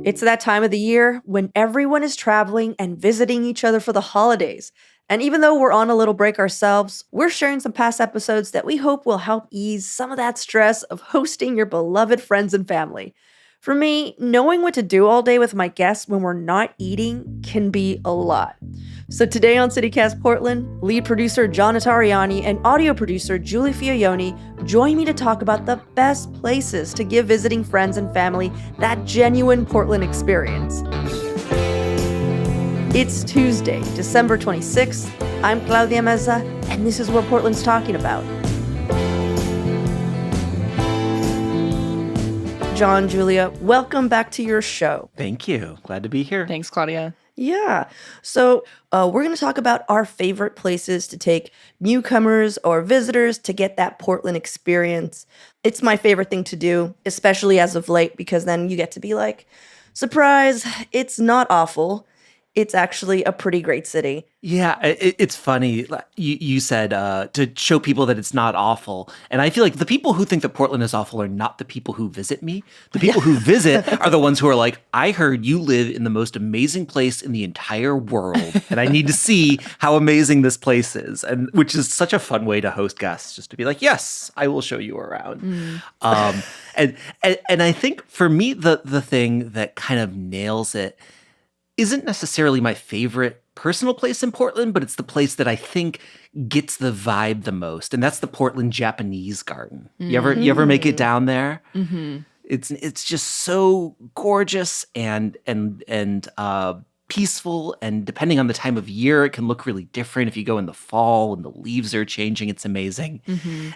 It's that time of the year when everyone is traveling and visiting each other for the holidays. And even though we're on a little break ourselves, we're sharing some past episodes that we hope will help ease some of that stress of hosting your beloved friends and family. For me, knowing what to do all day with my guests when we're not eating can be a lot. So today on CityCast Portland, lead producer John Notarianni and audio producer Giulia Fiaoni join me to talk about the best places to give visiting friends and family that genuine Portland experience. It's Tuesday, December 26th. I'm Claudia Meza, and this is what Portland's talking about. John, Giulia, welcome back to your show. Thank you. Glad to be here. Thanks, Claudia. Yeah. So we're going to talk about our favorite places to take newcomers or visitors to get that Portland experience. It's my favorite thing to do, especially as of late, because then you get to be like, surprise, it's not awful. It's actually a pretty great city. Yeah, it's funny. You said to show people that it's not awful. And I feel like the people who think that Portland is awful are not the people who visit me. The people who visit are the ones who are like, I heard you live in the most amazing place in the entire world. And I need to see how amazing this place is. And which is such a fun way to host guests, just to be like, yes, I will show you around. And I think for me, the thing that kind of nails it isn't necessarily my favorite personal place in Portland, but it's the place that I think gets the vibe the most, and that's the Portland Japanese Garden. You ever make it down there? Mm-hmm. It's just so gorgeous and peaceful, and depending on the time of year, it can look really different. If you go in the fall when the leaves are changing, it's amazing,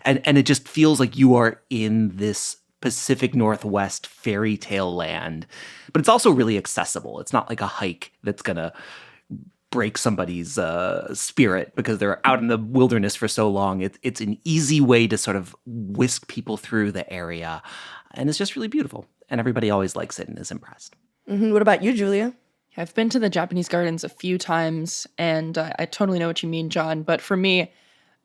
and it just feels like you are in this Pacific Northwest fairy tale land, but it's also really accessible. It's not like a hike that's gonna break somebody's spirit because they're out in the wilderness for so long. It's an easy way to sort of whisk people through the area, and it's just really beautiful. And everybody always likes it and is impressed. Mm-hmm. What about you, Giulia? I've been to the Japanese gardens a few times, and I totally know what you mean, John. But for me,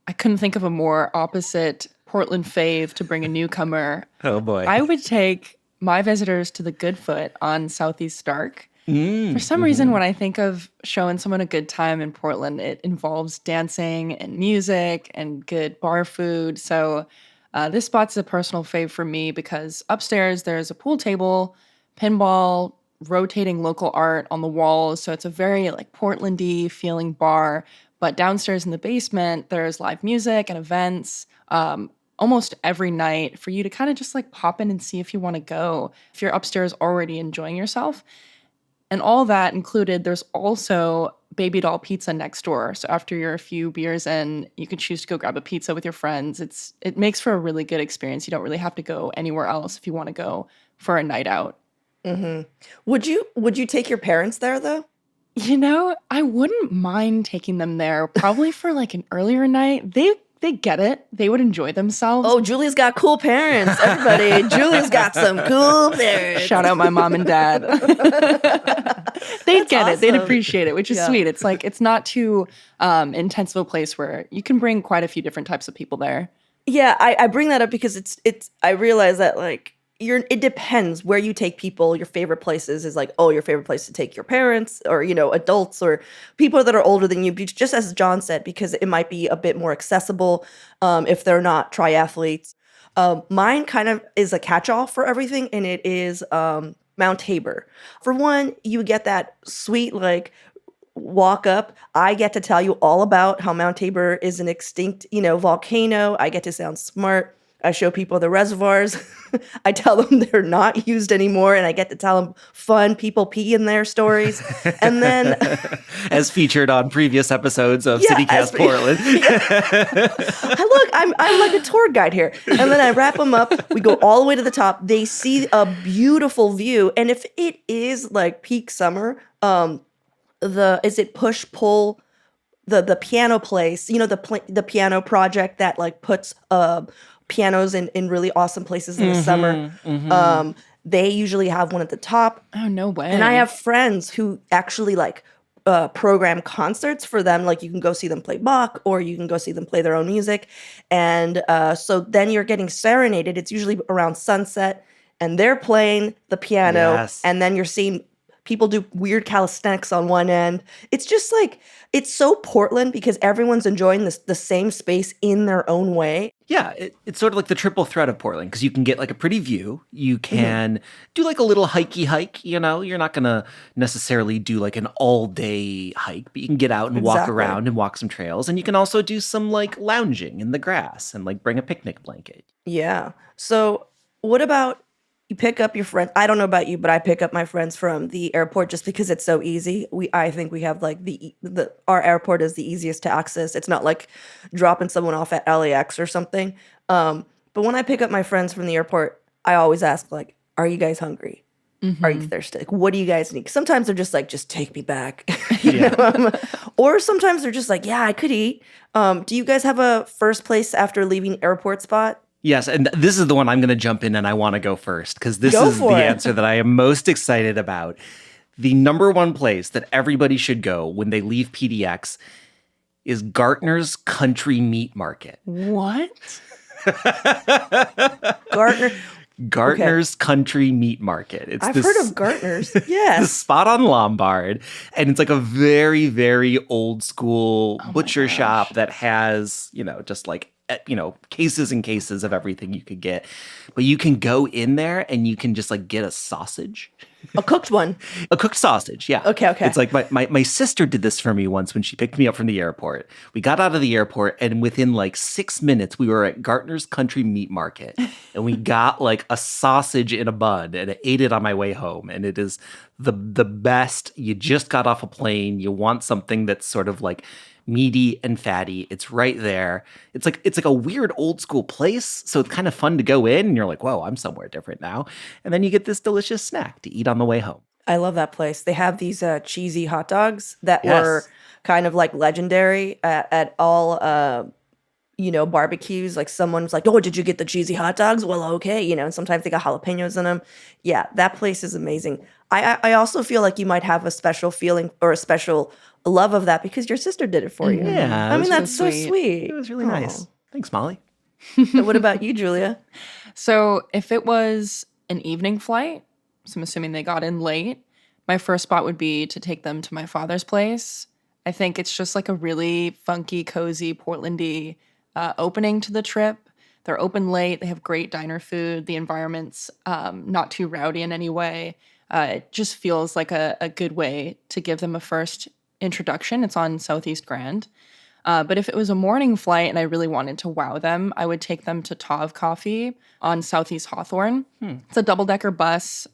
I couldn't think of a more opposite Portland fave to bring a newcomer. Oh boy. I would take my visitors to the Goodfoot on Southeast Stark. For some reason, when I think of showing someone a good time in Portland, it involves dancing and music and good bar food. So this spot's a personal fave for me because upstairs there's a pool table, pinball, rotating local art on the walls. So it's a very like Portland-y feeling bar. But downstairs in the basement, there's live music and events almost every night for you to kind of just like pop in and see if you want to go, if you're upstairs already enjoying yourself. And all that included, there's also Baby Doll Pizza next door. So after you're a few beers in, you can choose to go grab a pizza with your friends. It makes for a really good experience. You don't really have to go anywhere else if you want to go for a night out. Mm-hmm. Would you take your parents there, though? You know, I wouldn't mind taking them there, probably for like an earlier night. They get it. They would enjoy themselves. Oh, Julia's got cool parents, everybody. Julia's got some cool parents. Shout out my mom and dad. They'd get it. They'd appreciate it, which is sweet. It's like, it's not too intense of a place where you can bring quite a few different types of people there. Yeah, I bring that up because I realize that like, it depends where you take people. Your favorite places is like, oh, your favorite place to take your parents or, adults or people that are older than you, just as John said, because it might be a bit more accessible if they're not triathletes. Mine kind of is a catch-all for everything, and it is Mount Tabor. For one, you get that sweet, like, walk up. I get to tell you all about how Mount Tabor is an extinct, volcano. I get to sound smart. I show people the reservoirs. I tell them they're not used anymore, and I get to tell them fun people pee in their stories. And then, as featured on previous episodes of CityCast Portland. Look, I'm like a tour guide here. And then I wrap them up. We go all the way to the top. They see a beautiful view, and if it is like peak summer, is it push pull? The piano place, the piano project that like puts pianos in really awesome places in the summer. They usually have one at the top. Oh, no way. And I have friends who actually like program concerts for them. Like you can go see them play Bach or you can go see them play their own music. And so then you're getting serenaded. It's usually around sunset. and they're playing the piano, Yes. and then you're seeing people do weird calisthenics on one end. It's just like, it's so Portland because everyone's enjoying the same space in their own way. Yeah, it's sort of like the triple threat of Portland because you can get like a pretty view. You can do like a little hikey hike, you know, you're not going to necessarily do like an all day hike, but you can get out and walk Exactly. around and walk some trails. And you can also do some like lounging in the grass and like bring a picnic blanket. Yeah. So what about you pick up your friend? I don't know about you, but I pick up my friends from the airport just because it's so easy. I think we have like the our airport is the easiest to access. It's not like dropping someone off at LAX or something. But when I pick up my friends from the airport, I always ask like, "Are you guys hungry? Are you thirsty? Like, what do you guys need?" Sometimes they're just like, "Just take me back," or sometimes they're just like, "Yeah, I could eat." Do you guys have a first place after leaving airport spot? Yes, and this is the one I'm going to jump in and I want to go first because this Go is the for it. answer that I am most excited about. The number one place that everybody should go when they leave PDX is Gartner's Country Meat Market. What? Gartner. Gartner's Country Meat Market. It's I've this, heard of Gartner's. this Yes. spot on Lombard, and it's like a very, very old school butcher shop that has, you know, just like cases and cases of everything you could get. But you can go in there and you can just like get a sausage. A cooked one. A cooked sausage, yeah. Okay. It's like my sister did this for me once when she picked me up from the airport. We got out of the airport, and within like 6 minutes, we were at Gartner's Country Meat Market, and we got like a sausage in a bun, and I ate it on my way home. And it is the best. You just got off a plane. You want something that's sort of like meaty and fatty. It's right there. It's like a weird old school place, so it's kind of fun to go in and you're like, whoa, I'm somewhere different now. And then you get this delicious snack to eat on the way home. I love that place. They have these cheesy hot dogs that Yes. were kind of like legendary at all barbecues. Like someone's like, "Oh, did you get the cheesy hot dogs?" Well, okay, and sometimes they got jalapenos in them. Yeah, that place is amazing. I also feel like you might have a special feeling or a special love of that because your sister did it for you. Yeah, I it mean was that's so sweet. sweet. It was really nice. Thanks, Molly. So what about you, Julia? So if it was an evening flight, so I'm assuming they got in late, my first spot would be to take them to my father's place. I think it's just like a really funky, cozy, Portlandy opening to the trip. They're open late. They have great diner food. The environment's not too rowdy in any way. It just feels like a good way to give them a first introduction. It's on Southeast Grand. But if it was a morning flight and I really wanted to wow them, I would take them to Tav Coffee on Southeast Hawthorne. It's a double-decker bus,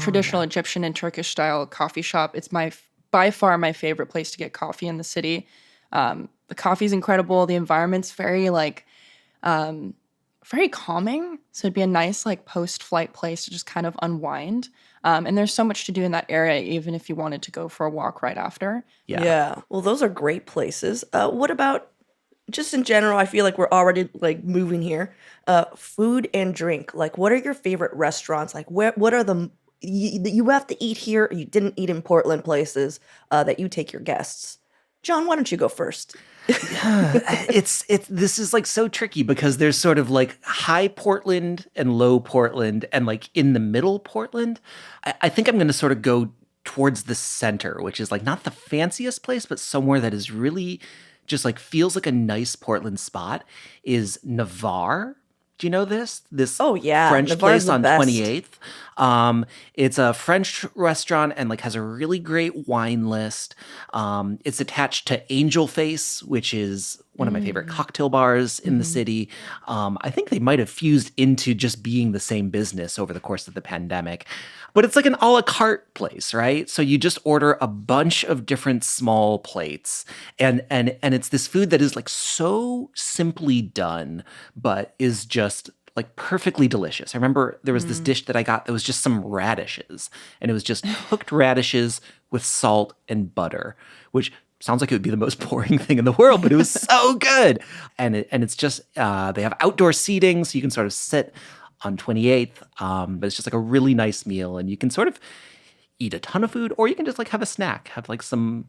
traditional Egyptian and Turkish style coffee shop. It's by far my favorite place to get coffee in the city. The coffee's incredible. The environment's very very calming. So it'd be a nice like post-flight place to just kind of unwind. And there's so much to do in that area, even if you wanted to go for a walk right after. Yeah. Well, those are great places. What about just in general? I feel like we're already like moving here. Food and drink. Like, what are your favorite restaurants? Like, what are the you have to eat here? Or you didn't eat in Portland places that you take your guests. John, why don't you go first? This is like so tricky because there's sort of like high Portland and low Portland and like in the middle Portland. I think I'm going to sort of go towards the center, which is like not the fanciest place, but somewhere that is really just like feels like a nice Portland spot is Navarre. Do you know this? Oh, yeah. French Navarre's place the on best. 28th. It's a French restaurant and like has a really great wine list. It's attached to Angel Face, which is one of my favorite cocktail bars in the city. I think they might have fused into just being the same business over the course of the pandemic. But it's like an a la carte place, right? So you just order a bunch of different small plates, and it's this food that is like so simply done, but is just like perfectly delicious. I remember there was this dish that I got that was just some radishes, and it was just cooked radishes with salt and butter, which sounds like it would be the most boring thing in the world, but it was so good. And it's just they have outdoor seating, so you can sort of sit on 28th, but it's just like a really nice meal, and you can sort of eat a ton of food, or you can just like have a snack, have like some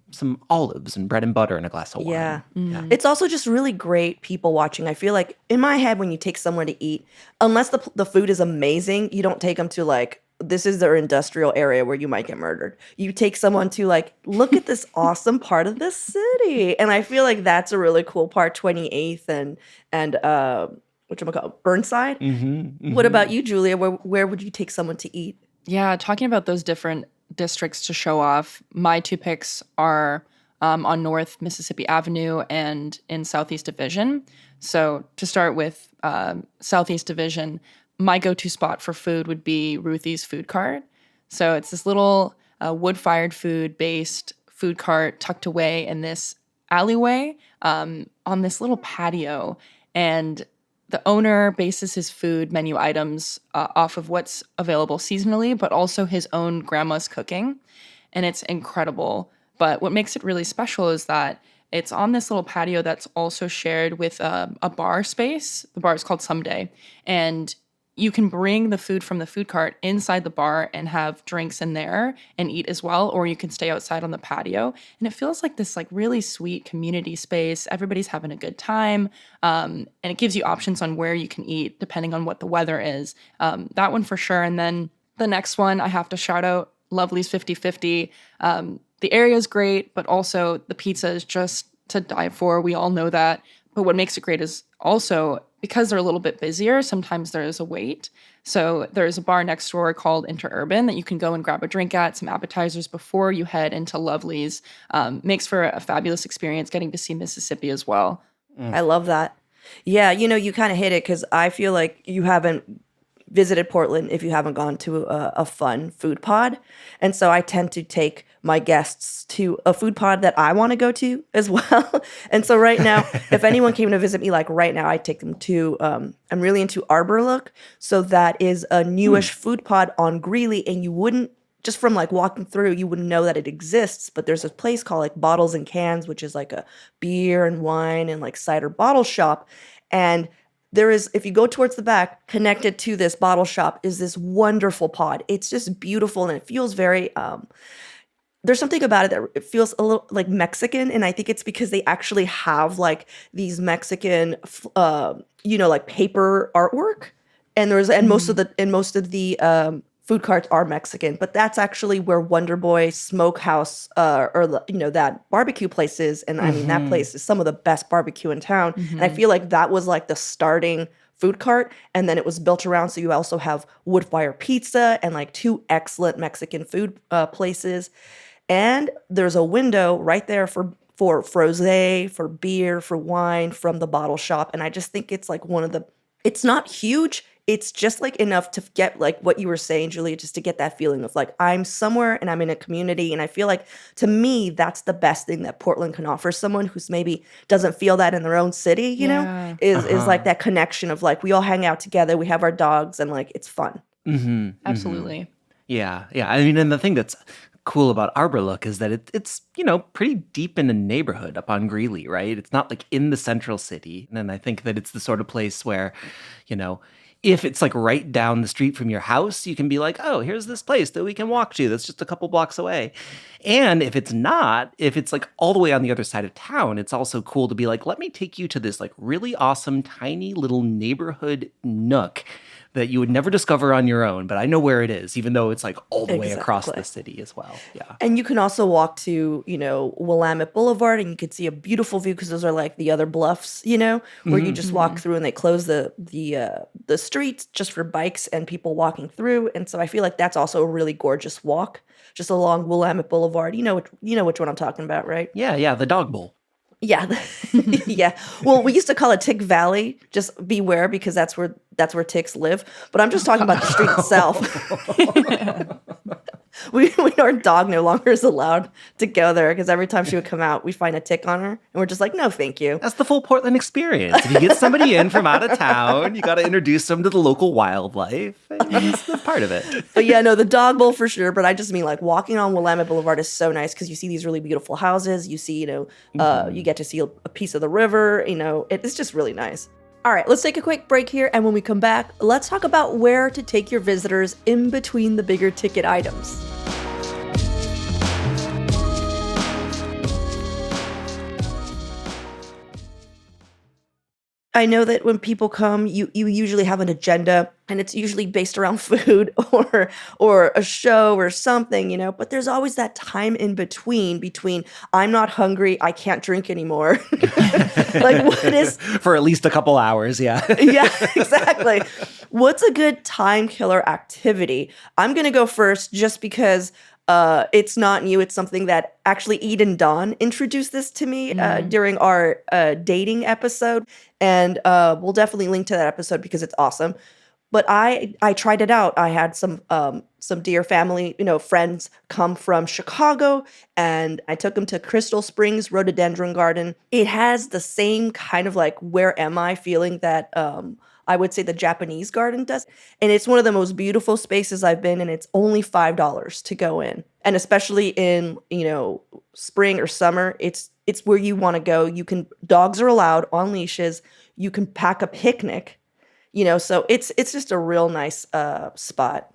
olives and bread and butter and a glass of wine. Yeah. Yeah. It's also just really great people watching. I feel like in my head, when you take someone to eat, unless the food is amazing, you don't take them to like, this is their industrial area where you might get murdered. You take someone to like, look at this awesome part of the city. And I feel like that's a really cool part, 28th and whatchamacallit, Burnside. What about you, Julia? Where would you take someone to eat? Yeah, talking about those different districts to show off, my two picks are on North Mississippi Avenue and in Southeast Division. So to start with Southeast Division, my go-to spot for food would be Ruthie's Food Cart. So it's this little wood-fired food-based food cart tucked away in this alleyway on this little patio. And the owner bases his food menu items off of what's available seasonally, but also his own grandma's cooking. And it's incredible. But what makes it really special is that it's on this little patio that's also shared with a bar space. The bar is called Someday. And you can bring the food from the food cart inside the bar and have drinks in there and eat as well, or you can stay outside on the patio. And it feels like this like really sweet community space. Everybody's having a good time. And it gives you options on where you can eat depending on what the weather is. That one for sure. And then the next one I have to shout out, Lovely's 50/50. The area is great, but also the pizza is just to die for. We all know that. But what makes it great is also because they're a little bit busier, sometimes there is a wait. So there's a bar next door called Interurban that you can go and grab a drink at, some appetizers before you head into Lovely's. Makes for a fabulous experience getting to see Mississippi as well. I love that. Yeah, you kind of hit it because I feel like you haven't visited Portland if you haven't gone to a fun food pod. And so I tend to take my guests to a food pod that I want to go to as well. And so right now, if anyone came to visit me, like right now, I take them to, I'm really into Arbor Look. So that is a newish food pod on Greeley. And you wouldn't, just from like walking through, you wouldn't know that it exists. But there's a place called like Bottles and Cans, which is like a beer and wine and like cider bottle shop. And there is, if you go towards the back, connected to this bottle shop is this wonderful pod. It's just beautiful and it feels very, there's something about it that it feels a little like Mexican. And I think it's because they actually have like these Mexican, like paper artwork. And most of the food carts are Mexican, but that's actually where Wonder Boy Smokehouse that barbecue place is. And I mean, that place is some of the best barbecue in town. And I feel like that was like the starting food cart. And then it was built around. So you also have wood fire pizza and like two excellent Mexican food places. And there's a window right there for frosé, for beer, for wine from the bottle shop. And I just think it's like it's not huge. It's just like enough to get like what you were saying, Julia, just to get that feeling of like I'm somewhere and I'm in a community. And I feel like to me, that's the best thing that Portland can offer someone who's maybe doesn't feel that in their own city, is like that connection of like we all hang out together, we have our dogs and like it's fun. Absolutely. Yeah. I mean, and the thing that's cool about Arbor Look is that it's pretty deep in a neighborhood up on Greeley, right? It's not like in the central city. And I think that it's the sort of place where, if it's like right down the street from your house, you can be like, oh, here's this place that we can walk to that's just a couple blocks away. And if it's like all the way on the other side of town, it's also cool to be like, let me take you to this like really awesome tiny little neighborhood nook that you would never discover on your own, but I know where it is, even though it's like all the way across the city as well. Yeah. And you can also walk to, Willamette Boulevard and you could see a beautiful view because those are like the other bluffs, where you just walk through and they close the streets just for bikes and people walking through. And so I feel like that's also a really gorgeous walk just along Willamette Boulevard. You know which one I'm talking about, right? Yeah, the dog bowl. Yeah. Yeah. Well, we used to call it Tick Valley. Just beware because that's where ticks live. But I'm just talking about the street itself. Our dog no longer is allowed to go there because every time she would come out, we find a tick on her. And we're just like, no, thank you. That's the full Portland experience. If you get somebody in from out of town, you got to introduce them to the local wildlife. That's part of it. But yeah, no, the dog bowl for sure. But I just mean like walking on Willamette Boulevard is so nice because you see these really beautiful houses. You see, you get to see a piece of the river. It's just really nice. All right, let's take a quick break here. And when we come back, let's talk about where to take your visitors in between the bigger ticket items. I know that when people come, you usually have an agenda, and it's usually based around food or a show or something, but there's always that time in between I'm not hungry, I can't drink anymore. Like, what is For at least a couple hours, yeah. yeah, exactly. What's a good time killer activity? I'm gonna go first just because it's not new. It's something that actually Eden Dawn introduced this to me during our dating episode, and we'll definitely link to that episode because it's awesome. But I tried it out. I had some dear family, friends come from Chicago, and I took them to Crystal Springs Rhododendron Garden. It has the same kind of like where am I feeling that I would say the Japanese garden does. And it's one of the most beautiful spaces I've been in. It's only $5 to go in. And especially in, spring or summer, it's where you want to go. Dogs are allowed on leashes. You can pack a picnic. So it's just a real nice spot.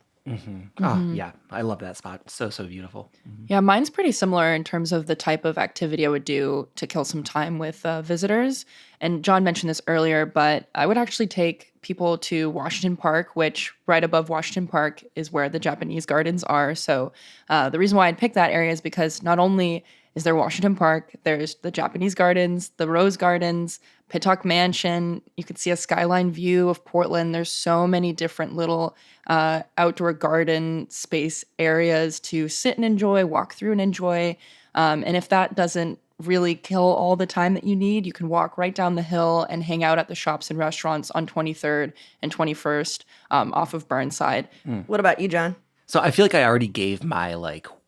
Oh, yeah. I love that spot. So, so beautiful. Yeah, mine's pretty similar in terms of the type of activity I would do to kill some time with visitors. And John mentioned this earlier, but I would actually take people to Washington Park, which right above Washington Park is where the Japanese gardens are. So the reason why I'd pick that area is because not only is there Washington Park, there's the Japanese gardens, the Rose Gardens, Pittock Mansion. You could see a skyline view of Portland. There's so many different little outdoor garden space areas to sit and enjoy, walk through and enjoy. And if that doesn't really kill all the time that you need, you can walk right down the hill and hang out at the shops and restaurants on 23rd and 21st off of Burnside. What about you, John? So I feel like I already gave my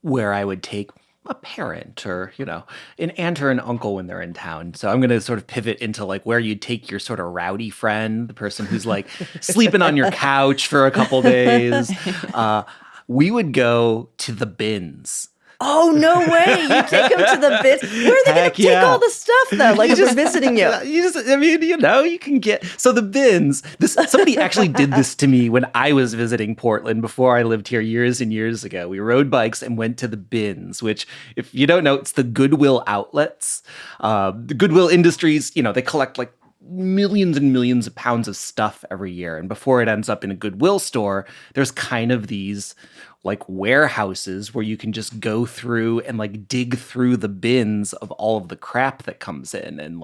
where I would take a parent or, an aunt or an uncle when they're in town. So I'm going to sort of pivot into where you take your sort of rowdy friend, the person who's sleeping on your couch for a couple days. We would go to the bins. Oh, no way. You take them to the bins. Where are they going to take all the stuff, though? If they're visiting you. You can get... So the bins, somebody actually did this to me when I was visiting Portland before I lived here years and years ago. We rode bikes and went to the bins, which, if you don't know, it's the Goodwill outlets. The Goodwill Industries, they collect millions and millions of pounds of stuff every year. And before it ends up in a Goodwill store, there's kind of these warehouses where you can just go through and dig through the bins of all of the crap that comes in. And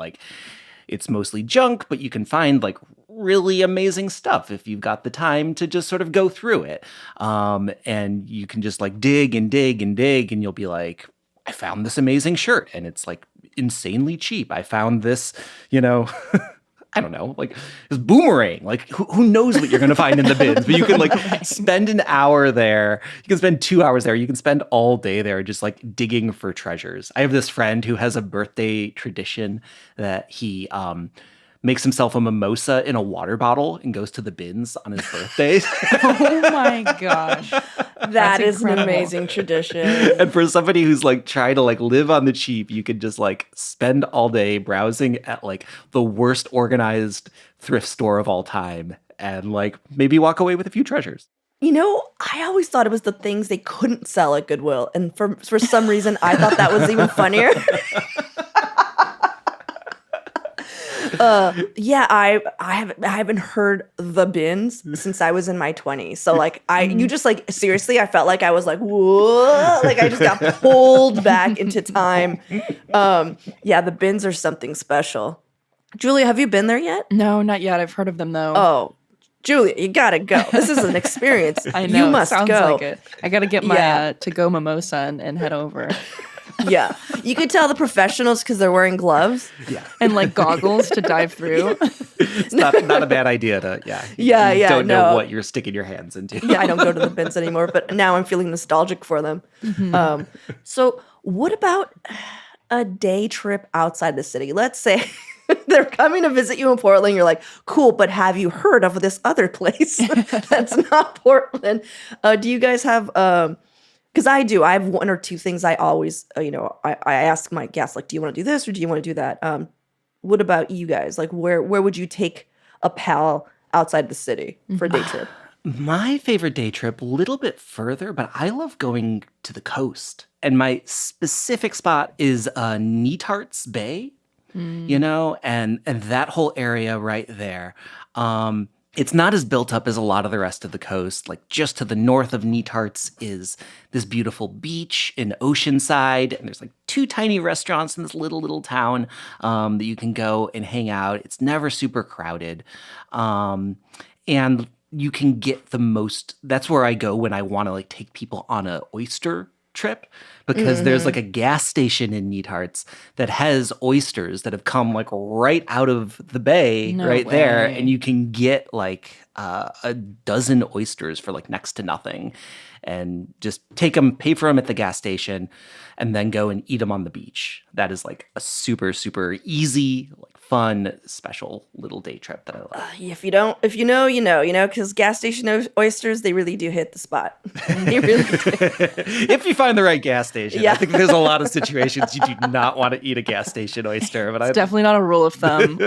it's mostly junk, but you can find really amazing stuff if you've got the time to just sort of go through it. And you can just dig and dig and dig, and you'll be like, I found this amazing shirt, and it's insanely cheap. I found this, I don't know, this boomerang. Who knows what you're going to find in the bins? But you can spend an hour there. You can spend 2 hours there. You can spend all day there just digging for treasures. I have this friend who has a birthday tradition that he makes himself a mimosa in a water bottle and goes to the bins on his birthday. Oh my gosh. That is incredible. An amazing tradition. And for somebody who's trying to live on the cheap, you could just spend all day browsing at the worst organized thrift store of all time and maybe walk away with a few treasures. I always thought it was the things they couldn't sell at Goodwill. And for some reason, I thought that was even funnier. I haven't heard the bins since I was in my 20s. So you just seriously, I felt like I was whoa, I just got pulled back into time. The bins are something special. Julia, have you been there yet? No, not yet. I've heard of them though. Oh, Julia, you gotta go. This is an experience. I know. You must sounds go. Like it. I gotta get my to-go mimosa and head over. Yeah. You could tell the professionals because they're wearing gloves. Yeah. And goggles to dive through. It's not a bad idea to, you don't know what you're sticking your hands into. Yeah, I don't go to the bins anymore, but now I'm feeling nostalgic for them. Mm-hmm. So what about a day trip outside the city? Let's say they're coming to visit you in Portland. You're like, cool, but have you heard of this other place that's not Portland? Do you guys have... Because I do. I have one or two things I always, I ask my guests, do you want to do this or do you want to do that? What about you guys? Where would you take a pal outside the city for a day trip? My favorite day trip, a little bit further, but I love going to the coast. And my specific spot is Netarts Bay. you know, and that whole area right there. It's not as built up as a lot of the rest of the coast. Like just to the north of Netarts is this beautiful beach in Oceanside, and there's like 2 tiny restaurants in this little town that you can go and hang out. It's never super crowded, and you can get the most. That's where I go when I want to like take people on a oyster trip, because there's like a gas station in Netarts that has oysters that have come like right out of the bay there, and you can get like a dozen oysters for like next to nothing, and just take them, pay for them at the gas station, and then go and eat them on the beach. That is like a super easy, like fun, special little day trip that I love. If you know, you know, because gas station oysters, they really do hit the spot. They really do. If you find the right gas station. Yeah. I think there's a lot of situations you do not want to eat a gas station oyster. But It's definitely not a rule of thumb.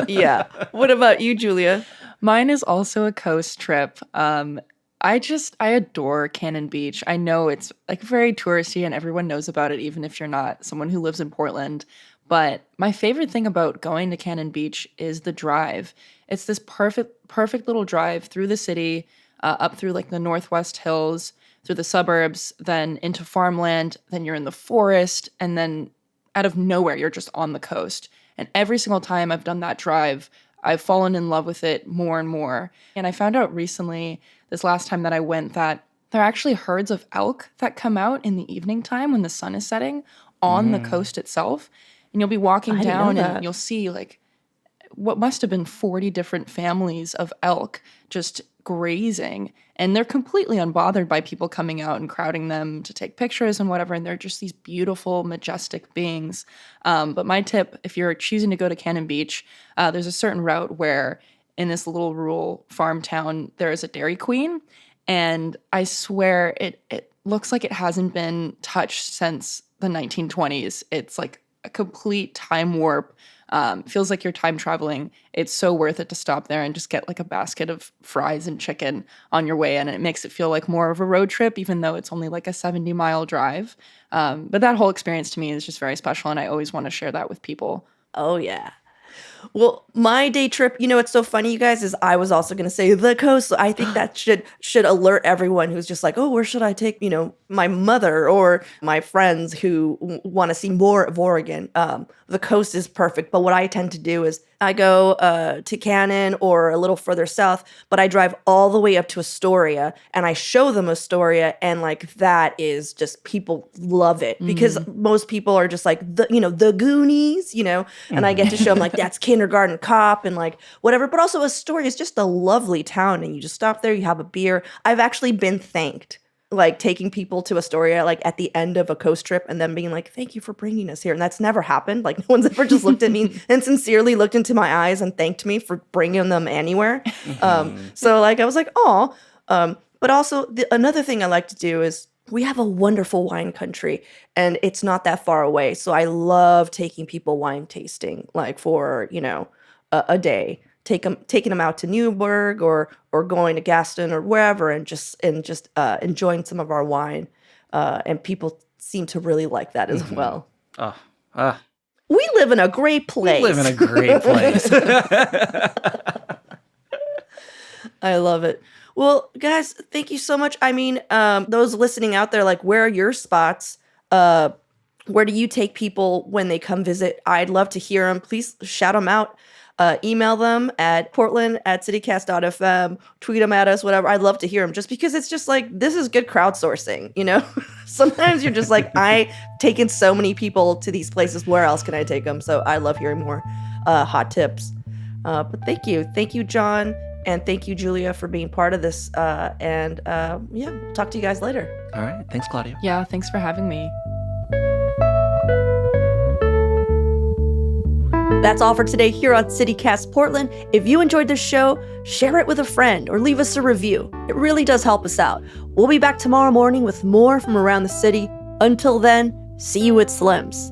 Yeah. What about you, Julia? Mine is also a coast trip. I adore Cannon Beach. I know it's like very touristy and everyone knows about it, even if you're not someone who lives in Portland. But my favorite thing about going to Cannon Beach is the drive. It's this perfect little drive through the city, up through like the Northwest Hills, through the suburbs, then into farmland, then you're in the forest, and then out of nowhere, you're just on the coast. And every single time I've done that drive, I've fallen in love with it more and more. And I found out recently, this last time that I went, that there are actually herds of elk that come out in the evening time when the sun is setting on the coast itself. And you'll be walking down and you'll see like what must have been 40 different families of elk just grazing. And they're completely unbothered by people coming out and crowding them to take pictures and whatever. And they're just these beautiful, majestic beings. But my tip, if you're choosing to go to Cannon Beach, there's a certain route where in this little rural farm town, there is a Dairy Queen. And I swear it looks like it hasn't been touched since the 1920s. It's like a complete time warp. Feels like you're time traveling. It's so worth it to stop there and just get like a basket of fries and chicken on your way in. And it makes it feel like more of a road trip, even though it's only like a 70-mile drive. But that whole experience to me is just very special. And I always want to share that with people. Oh, yeah. Well, my day trip, you know, what's so funny, you guys, is I was also going to say the coast. So I think that should alert everyone who's just like, oh, where should I take, you know, my mother or my friends who want to see more of Oregon. The coast is perfect. But what I tend to do is I go to Cannon or a little further south, but I drive all the way up to Astoria and I show them Astoria. And like, that is just, people love it because most people are just like, the Goonies, you know, and I get to show them like, that's Kindergarten Cop and like whatever. But also Astoria is just a lovely town and you just stop there, you have a beer. I've actually been thanked, like taking people to Astoria like at the end of a coast trip and then being like, thank you for bringing us here. And that's never happened. Like no one's ever just looked at me and sincerely looked into my eyes and thanked me for bringing them anywhere. So like I was like, oh, but also another thing I like to do is we have a wonderful wine country and it's not that far away. So I love taking people wine tasting like for, you know, a day. Taking them out to Newburgh or going to Gaston or wherever and just enjoying some of our wine, and people seem to really like that as well. We live in a great place. We live in a great place. I love it. Well, guys, thank you so much. I mean, those listening out there, like, where are your spots? Where do you take people when they come visit? I'd love to hear them. Please shout them out. Email them at portland@citycast.fm, tweet them at us, whatever. I'd love to hear them just because it's just like, this is good crowdsourcing, you know? Sometimes you're just like, I taken so many people to these places. Where else can I take them? So I love hearing more hot tips. But thank you. Thank you, John. And thank you, Julia, for being part of this. And talk to you guys later. All right. Thanks, Claudia. Yeah, thanks for having me. That's all for today here on CityCast Portland. If you enjoyed this show, share it with a friend or leave us a review. It really does help us out. We'll be back tomorrow morning with more from around the city. Until then, see you at Slim's.